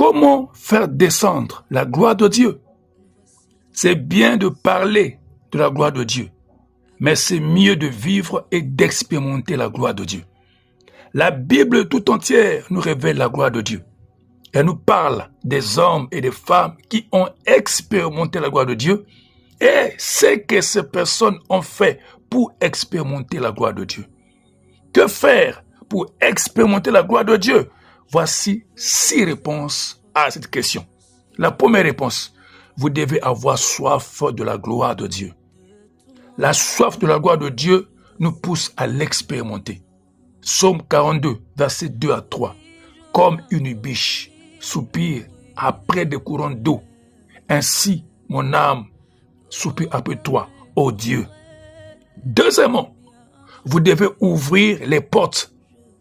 Comment faire descendre la gloire de Dieu? C'est bien de parler de la gloire de Dieu, mais c'est mieux de vivre et d'expérimenter la gloire de Dieu. La Bible tout entière nous révèle la gloire de Dieu. Elle nous parle des hommes et des femmes qui ont expérimenté la gloire de Dieu et ce que ces personnes ont fait pour expérimenter la gloire de Dieu. Que faire pour expérimenter la gloire de Dieu? Voici 6 réponses à cette question. La première réponse, vous devez avoir soif de la gloire de Dieu. La soif de la gloire de Dieu nous pousse à l'expérimenter. Psaume 42, versets 2 à 3. Comme une biche soupire après des courants d'eau, ainsi mon âme soupire après toi, ô Dieu. Deuxièmement, vous devez ouvrir les portes.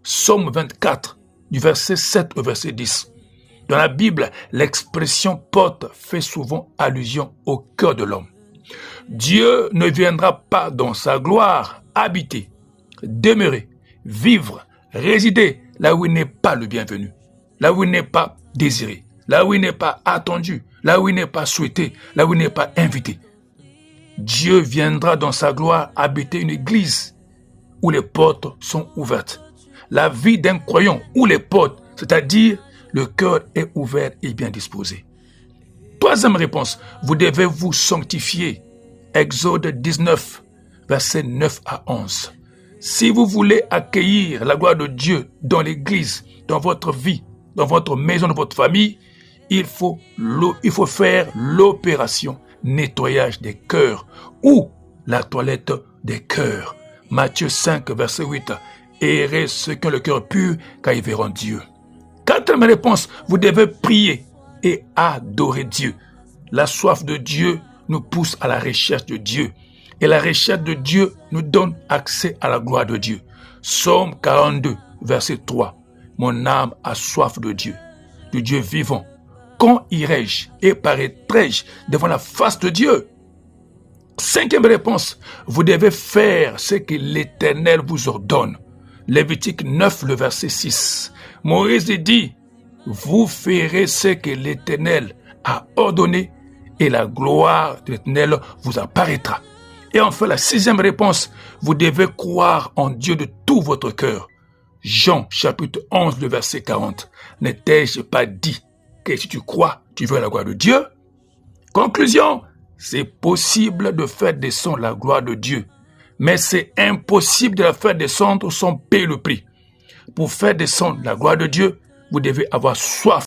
Psaume 24, du verset 7 au verset 10. Dans la Bible, l'expression porte fait souvent allusion au cœur de l'homme. Dieu ne viendra pas dans sa gloire habiter, demeurer, vivre, résider là où il n'est pas le bienvenu, là où il n'est pas désiré, là où il n'est pas attendu, là où il n'est pas souhaité, là où il n'est pas invité. Dieu viendra dans sa gloire habiter une église où les portes sont ouvertes. La vie d'un croyant où les portes, c'est-à-dire le cœur est ouvert et bien disposé. Troisième réponse, vous devez vous sanctifier. Exode 19, versets 9 à 11. Si vous voulez accueillir la gloire de Dieu dans l'église, dans votre vie, dans votre maison, dans votre famille, il faut faire l'opération nettoyage des cœurs ou la toilette des cœurs. Matthieu 5, verset 8. Errez ceux qui ont le cœur pur, car ils verront Dieu. Quatrième réponse, vous devez prier et adorer Dieu. La soif de Dieu nous pousse à la recherche de Dieu. Et la recherche de Dieu nous donne accès à la gloire de Dieu. Psaume 42, verset 3. Mon âme a soif de Dieu vivant. Quand irai-je et paraîtrai-je devant la face de Dieu? Cinquième réponse, vous devez faire ce que l'Éternel vous ordonne. Lévitique 9, le verset 6. Moïse dit, vous ferez ce que l'Éternel a ordonné et la gloire de l'Éternel vous apparaîtra. Et enfin, la sixième réponse, vous devez croire en Dieu de tout votre cœur. Jean, chapitre 11, le verset 40. N'ai-je pas dit que si tu crois, tu veux la gloire de Dieu? Conclusion, c'est possible de faire descendre la gloire de Dieu, mais c'est impossible de la faire descendre sans payer le prix. Pour faire descendre la gloire de Dieu, vous devez avoir soif